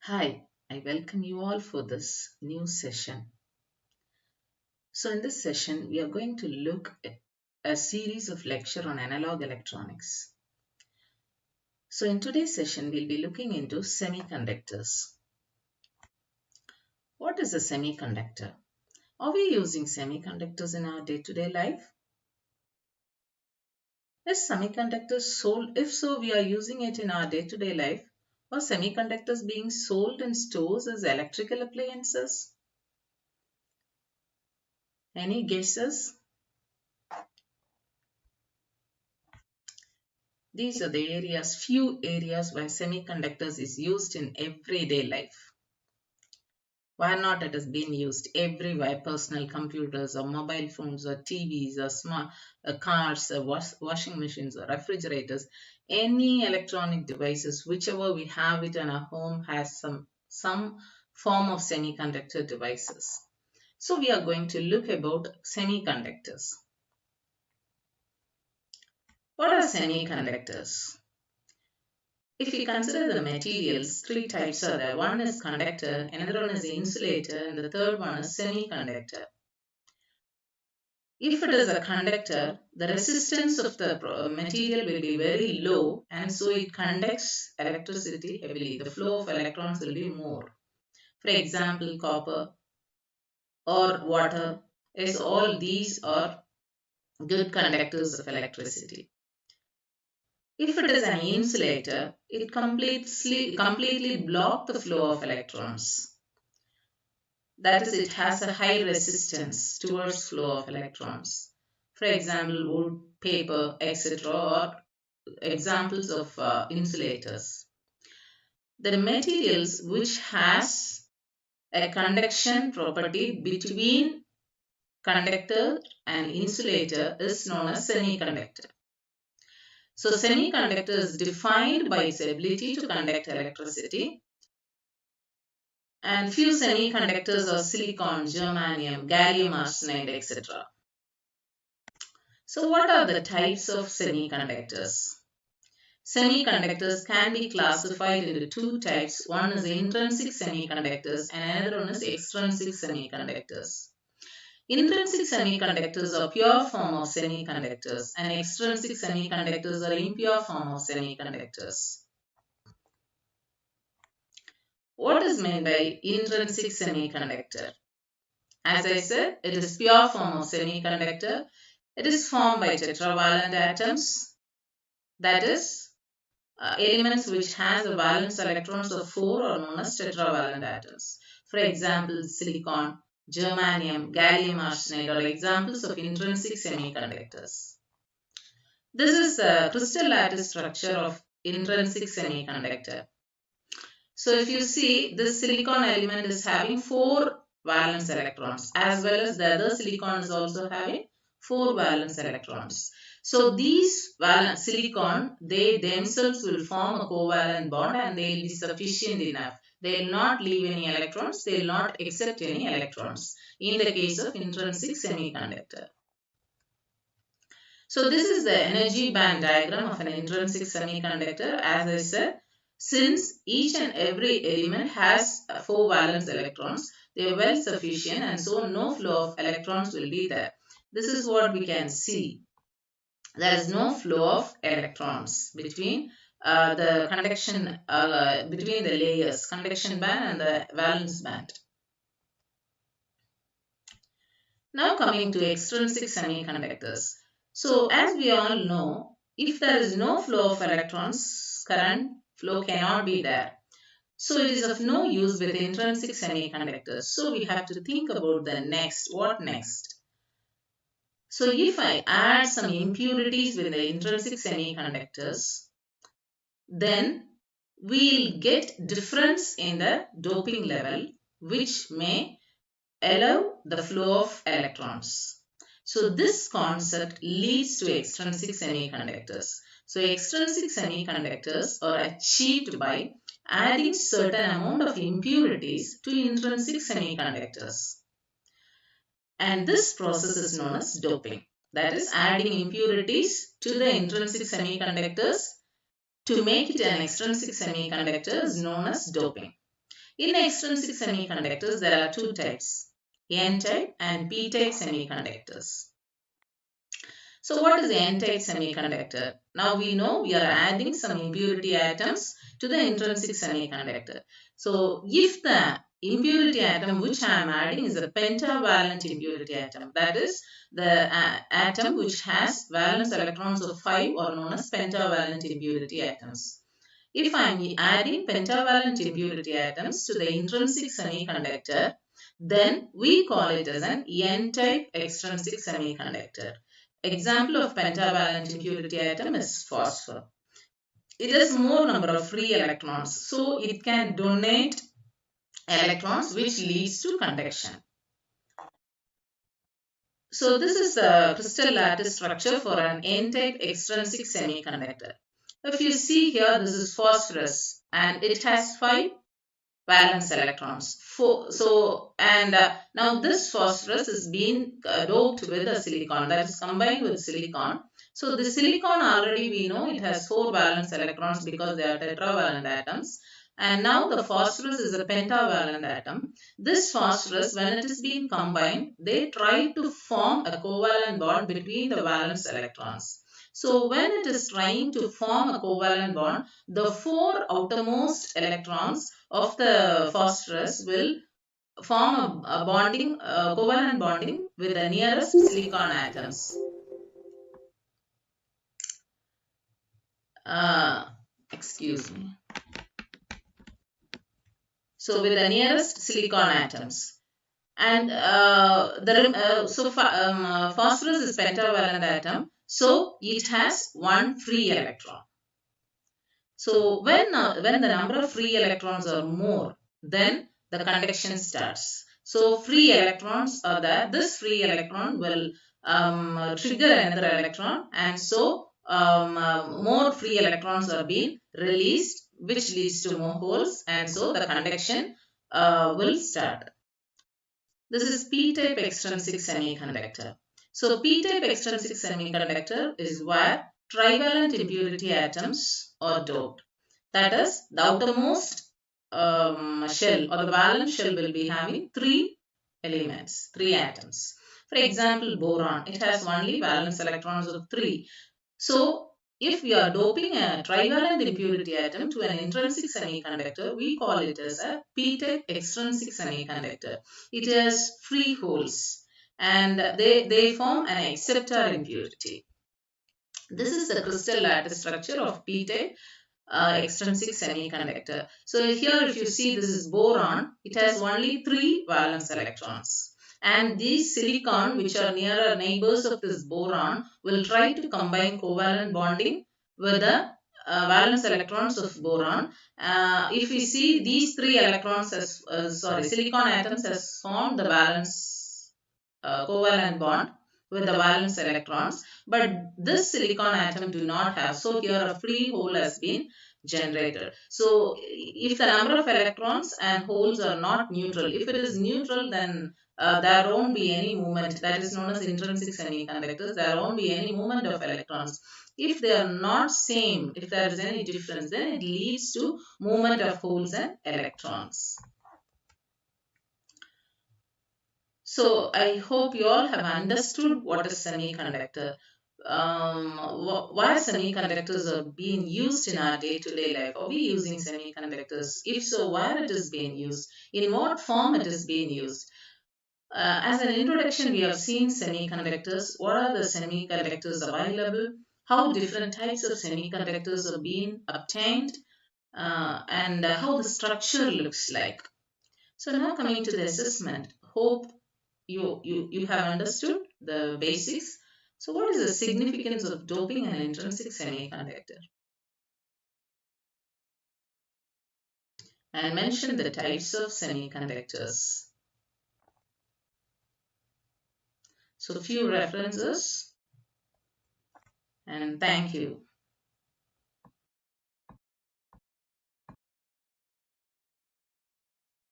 Hi, I welcome you all for this new session. So in this session, we are going to look at a series of lecture on analog electronics. So in today's session, we'll be looking into semiconductors. What is a semiconductor? Are we using semiconductors in our day-to-day life? Is semiconductors sold? If so, we are using it in our day-to-day life. Are semiconductors being sold in stores as electrical appliances? Any guesses? These are the few areas where semiconductors is used in everyday life. Why not it has been used everywhere? Personal computers or mobile phones or TVs or smart cars or washing machines or refrigerators. Any electronic devices, whichever we have it in our home, has some form of semiconductor devices. So we are going to look about semiconductors. What are semiconductors? If we consider the materials, three types are there. One is conductor, another one is insulator, and the third one is semiconductor. If it is a conductor, the resistance of the material will be very low, and so it conducts electricity heavily. The flow of electrons will be more. For example, copper or water, is all these are good conductors of electricity. If it is an insulator, it completely blocks the flow of electrons. That is, it has a high resistance towards flow of electrons. For example, wood, paper, etc. are examples of insulators. The materials which has a conduction property between conductor and insulator is known as semiconductor. So semiconductor is defined by its ability to conduct electricity. And few semiconductors are silicon, germanium, gallium arsenide, etc. So what are the types of semiconductors? Semiconductors can be classified into two types. One is intrinsic semiconductors and another one is extrinsic semiconductors. Intrinsic semiconductors are pure form of semiconductors and extrinsic semiconductors are impure form of semiconductors. What is meant by intrinsic semiconductor? As I said, it is pure form of semiconductor. It is formed by tetravalent atoms, that is, elements which has the valence electrons of 4 are known as tetravalent atoms. For example, silicon, germanium, gallium arsenide are examples of intrinsic semiconductors. This is the crystal lattice structure of intrinsic semiconductor. So if you see, this silicon element is having 4 valence electrons, as well as the other silicon is also having 4 valence electrons. So these silicon, they themselves will form a covalent bond and they will be sufficient enough. They will not leave any electrons, they will not accept any electrons in the case of intrinsic semiconductor. So this is the energy band diagram of an intrinsic semiconductor. As I said, since each and every element has 4 valence electrons, they are well sufficient and so no flow of electrons will be there. This is what we can see. There is no flow of electrons between the conduction, between the layers, conduction band and the valence band. Now coming to extrinsic semiconductors. So as we all know, if there is no flow of electrons, current flow cannot be there. So it is of no use with intrinsic semiconductors. So we have to think about the next. What next? So if I add some impurities with the intrinsic semiconductors, then we'll get difference in the doping level, which may allow the flow of electrons. So this concept leads to extrinsic semiconductors. So extrinsic semiconductors are achieved by adding certain amount of impurities to intrinsic semiconductors. And this process is known as doping. That is, adding impurities to the intrinsic semiconductors to make it an extrinsic semiconductor is known as doping. In extrinsic semiconductors, there are two types, N-type and P-type semiconductors. So what is the N-type semiconductor? Now we know we are adding some impurity atoms to the intrinsic semiconductor. So if the impurity atom which I am adding is a pentavalent impurity atom, that is the atom which has valence electrons of 5 are known as pentavalent impurity atoms. If I am adding pentavalent impurity atoms to the intrinsic semiconductor, then we call it as an N-type extrinsic semiconductor. Example of pentavalent impurity atom is phosphor. It has more number of free electrons, so it can donate electrons which leads to conduction. So this is the crystal lattice structure for an N-type extrinsic semiconductor. If you see here, this is phosphorus and it has 5 valence electrons. Now this phosphorus is being doped with a silicon, that is combined with silicon. So the silicon already we know it has 4 valence electrons because they are tetravalent atoms. And now the phosphorus is a pentavalent atom. This phosphorus, when it is being combined, they try to form a covalent bond between the valence electrons. So when it is trying to form a covalent bond, the 4 outermost electrons of the phosphorus will form a bonding, covalent bonding with the nearest silicon atoms. Excuse me. So with the nearest silicon atoms. And phosphorus is pentavalent atom, so it has one free electron. So when the number of free electrons are more, then the conduction starts. So free electrons are there. This free electron will trigger another electron, and so more free electrons are being released, which leads to more holes, and so the conduction will start. This is P-type extrinsic semiconductor. So P-type extrinsic semiconductor is where trivalent impurity atoms are doped. That is, the outermost shell or the valence shell will be having 3 elements, 3 atoms. For example, boron, it has only valence electrons of 3. So if we are doping a trivalent impurity atom to an intrinsic semiconductor, we call it as a P-type extrinsic semiconductor. It has free holes and they form an acceptor impurity. This is the crystal lattice structure of P-type extrinsic semiconductor. So here if you see, this is boron, it has only 3 valence electrons. And these silicon, which are nearer neighbors of this boron, will try to combine covalent bonding with the valence electrons of boron. If we see, these 3 electrons silicon atoms has formed the valence covalent bond with the valence electrons, but this silicon atom do not have. So here a free hole has been generated. So if the number of electrons and holes are not neutral, if it is neutral, then there won't be any movement. That is known as intrinsic semiconductors. There won't be any movement of electrons. If they are not same, if there is any difference, then it leads to movement of holes and electrons. So I hope you all have understood what is semiconductor. Why semiconductors are being used in our day-to-day life. Are we using semiconductors? If so, where it is being used? In what form it is being used? As an introduction, we have seen semiconductors. What are the semiconductors available? How different types of semiconductors are being obtained? And how the structure looks like. So now coming to the assessment. Hope you have understood the basics. So what is the significance of doping an intrinsic semiconductor? And mention the types of semiconductors. So few references, and thank you.